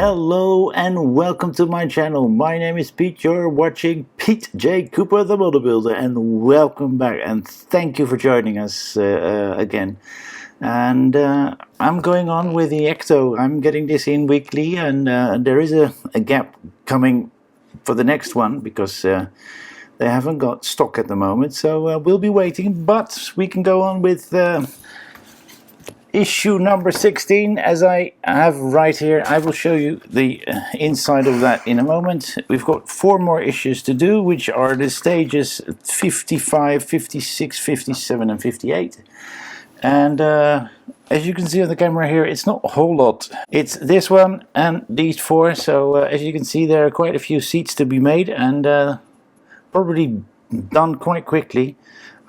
Hello and welcome to my channel. My name is Pete. You're watching Pete J. Cooper the Model Builder, and welcome back and thank you for joining us again. And I'm going on with the Ecto. I'm getting this in weekly, and there is a gap coming for the next one because they haven't got stock at the moment, so we'll be waiting, but we can go on with issue number 16 as I have right here. I will show you the inside of that in a moment. We've got 4 more issues to do, which are the stages 55, 56, 57 and 58. And as you can see on the camera here, it's not a whole lot. It's this one and these 4, so as you can see, there are quite a few seats to be made, and probably done quite quickly.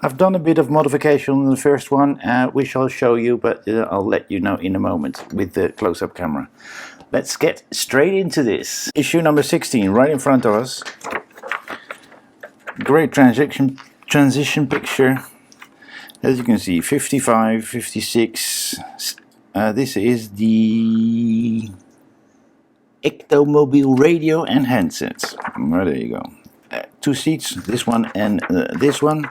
I've done a bit of modification on the first one, which I'll show you, but I'll let you know in a moment with the close-up camera. Let's get straight into this. Issue number 16, right in front of us. Great transition picture. As you can see, 55, 56. This is the Ectomobile radio and handsets. Well, there you go. 2 seats, this one and this one.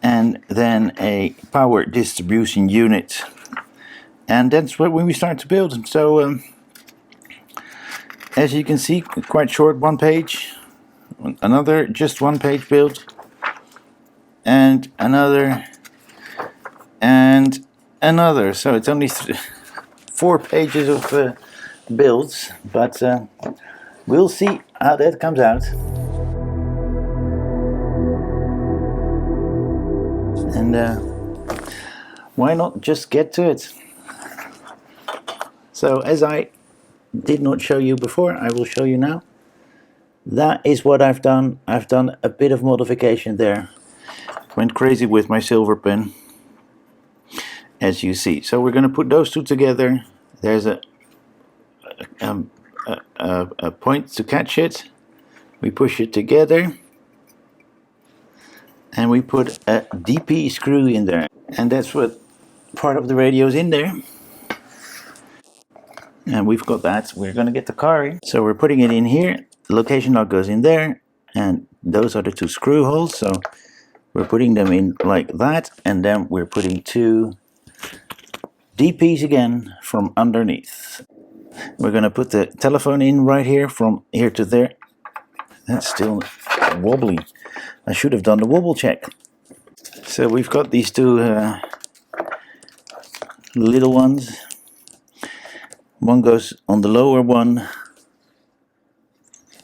And then a power distribution unit, and that's when we start to build. So as you can see, quite short, 1 page, another just 1 page build, and another, and another. So it's only 4 pages of builds, but we'll see how that comes out. And why not just get to it? So as I did not show you before, I will show you now. That is what I've done. I've done a bit of modification there. Went crazy with my silver pen, as you see. So we're going to put those 2 together. There's a point to catch it. We push it together. And we put a DP screw in there, and that's what part of the radio is in there. And we've got that. We're going to get the car in, so we're putting it in here. The location lock goes in there, and those are the 2 screw holes. So we're putting them in like that, and then we're putting 2 DPs again from underneath. We're going to put the telephone in right here, from here to there. That's still wobbly. I should have done the wobble check. So we've got these 2 little ones. One goes on the lower one,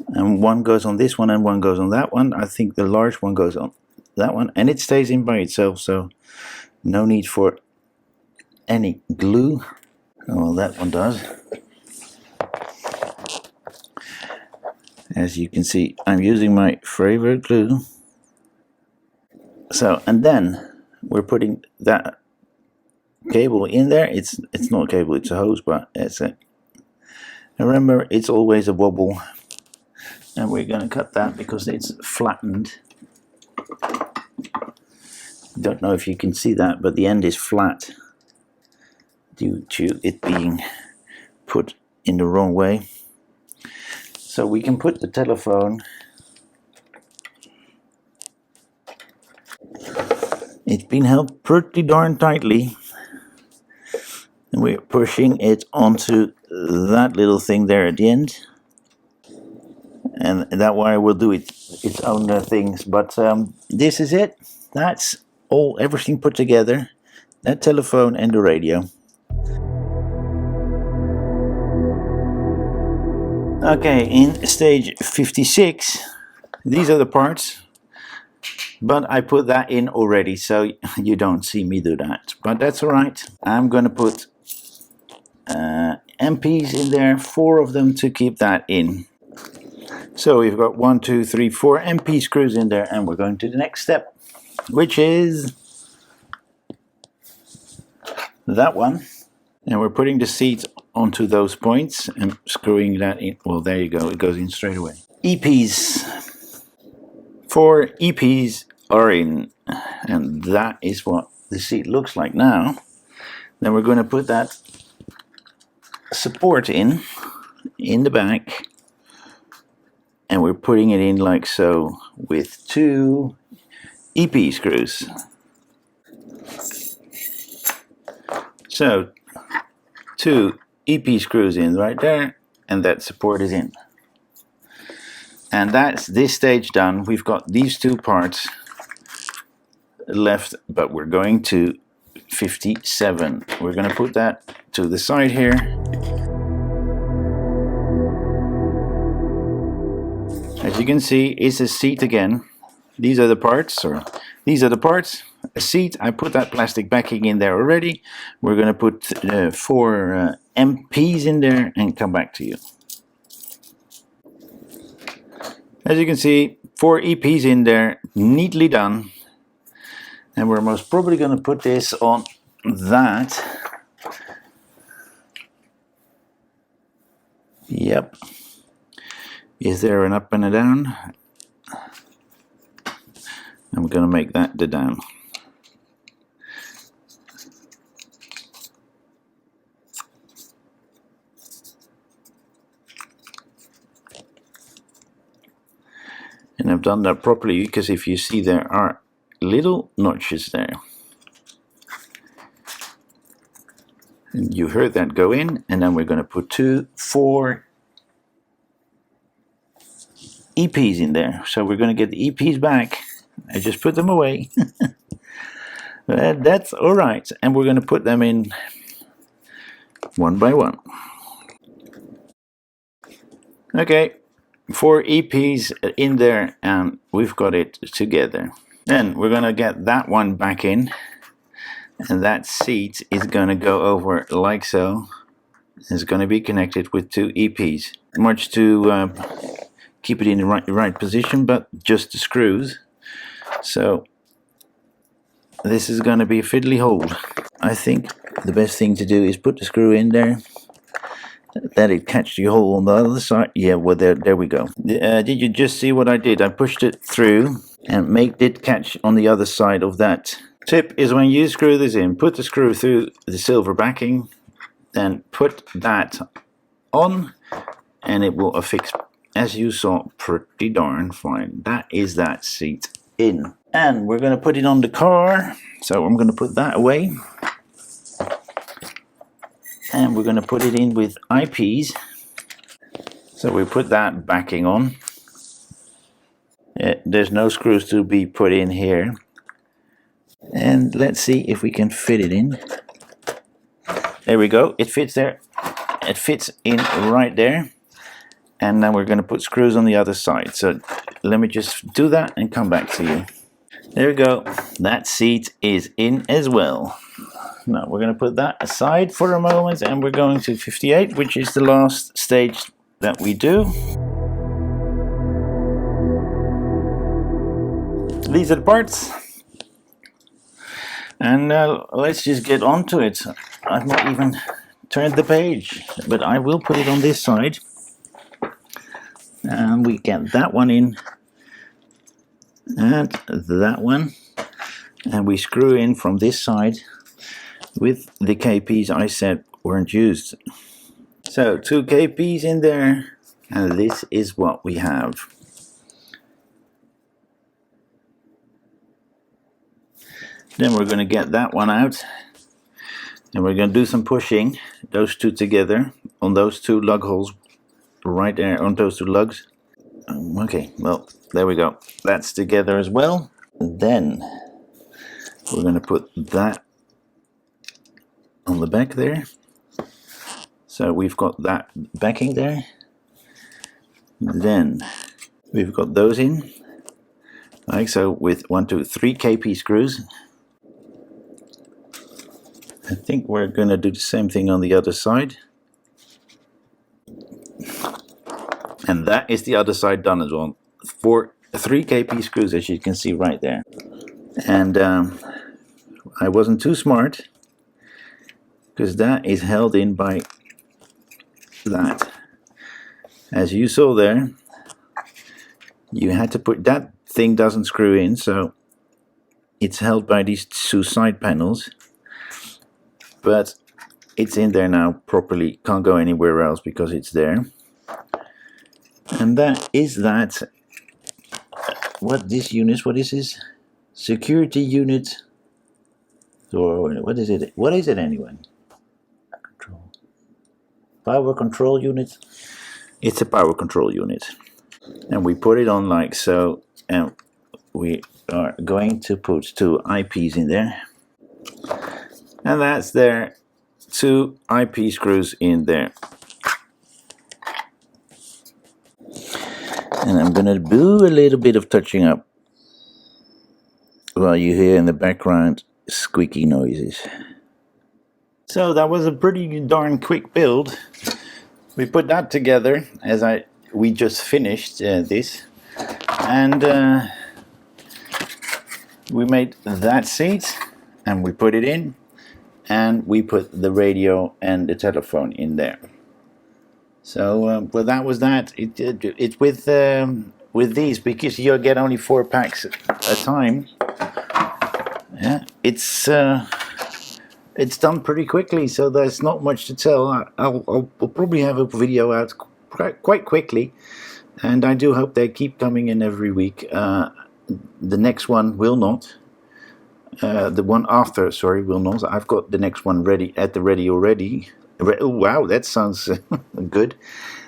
and one goes on this one, and one goes on that one. I think the large one goes on that one, and it stays in by itself, so no need for any glue. Oh, well, that one does. As you can see, I'm using my favorite glue. So, and then we're putting that cable in there. It's not a cable, it's a hose, but it's a, and remember, it's always a wobble. And we're going to cut that because it's flattened. Don't know if you can see that, but the end is flat due to it being put in the wrong way. So we can put the telephone. It's been held pretty darn tightly, and we're pushing it onto that little thing there at the end, and that wire will do its own things. But this is it. That's everything put together, that telephone and the radio. Okay, in stage 56, these are the parts, but I put that in already, so you don't see me do that. But that's alright. I'm going to put MPs in there, 4 of them to keep that in. So we've got 1, 2, 3, 4 MP screws in there, and we're going to the next step, which is that one. And we're putting the seat onto those points and screwing that in. Well, there you go, it goes in straight away. EPs. 4 EPs are in, and that is what the seat looks like now. Then we're going to put that support in, in the back, and we're putting it in like so with 2 EP screws. So 2 EP screws in right there, and that support is in. And that's this stage done. We've got these 2 parts left, but we're going to 57. We're going to put that to the side here. As you can see, it's a seat again. These are the parts, a seat. I put that plastic backing in there already. We're going to put 4 MPs in there and come back to you. As you can see, 4 EPs in there, neatly done. And we're most probably going to put this on that. Yep. Is there an up and a down? I'm going to make that the down. And I've done that properly because if you see, there are little notches there. And you heard that go in, and then we're going to put 4 EPs in there. So we're going to get the EPs back. I just put them away. That's all right. And we're going to put them in one by one. Okay, 4 EPs in there, and we've got it together. Then we're going to get that one back in, and that seat is going to go over like so. It's going to be connected with 2 EPs. Much to keep it in the right position, but just the screws. So this is going to be a fiddly hold. I think the best thing to do is put the screw in there, let it catch the hole on the other side. Yeah, well, there we go. Did you just see what I did? I pushed it through and made it catch on the other side of that. Tip is when you screw this in, put the screw through the silver backing, then put that on, and it will affix, as you saw, pretty darn fine. That is that seat in. And we're going to put it on the car, so I'm going to put that away. And we're going to put it in with IPs. So we put that backing on. There's no screws to be put in here. And let's see if we can fit it in. There we go, it fits there. It fits in right there. And now we're going to put screws on the other side. So let me just do that and come back to you. There we go, that seat is in as well. Now we're going to put that aside for a moment, and we're going to 58, which is the last stage that we do. These are the parts. And let's just get on to it. I've not even turned the page, but I will put it on this side. And we get that one in, and that one, and we screw in from this side with the KPs I said weren't used. So 2 KPs in there, and this is what we have. Then we're going to get that one out, and we're going to do some pushing, those 2 together on those 2 lug holes right there, on those 2 lugs. Okay, well, there we go. That's together as well. Then we're going to put that on the back there. So we've got that backing there. Then we've got those in, like so, with 1, 2, 3 KP screws. I think we're going to do the same thing on the other side. And that is the other side done as well. 3 KP screws, as you can see right there. And I wasn't too smart, because that is held in by that. As you saw there, you had to put, that thing doesn't screw in, so it's held by these 2 side panels. But it's in there now properly, can't go anywhere else because it's there. And that is that. What this unit, what is this? Security unit, or what is it? What is it anyway? Control. Power control unit. It's a power control unit. And we put it on like so, and we are going to put two IPs in there. And that's there, two IP screws in there. And I'm gonna do a little bit of touching up while you hear in the background squeaky noises. So that was a pretty darn quick build. We put that together as we just finished this, and we made that seat, and we put it in, and we put the radio and the telephone in there. So well, that was that. It's with these, because you get only 4 packs a time. Yeah, it's done pretty quickly, so there's not much to tell. I'll probably have a video out quite quickly, and I do hope they keep coming in every week. The next one will not. The one after, sorry, will not. I've got the next one ready already. Oh, wow, that sounds good.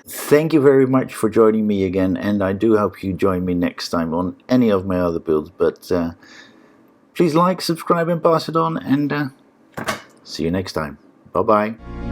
Thank you very much for joining me again, and I do hope you join me next time on any of my other builds. But please like, subscribe, and pass it on, and see you next time. Bye-bye.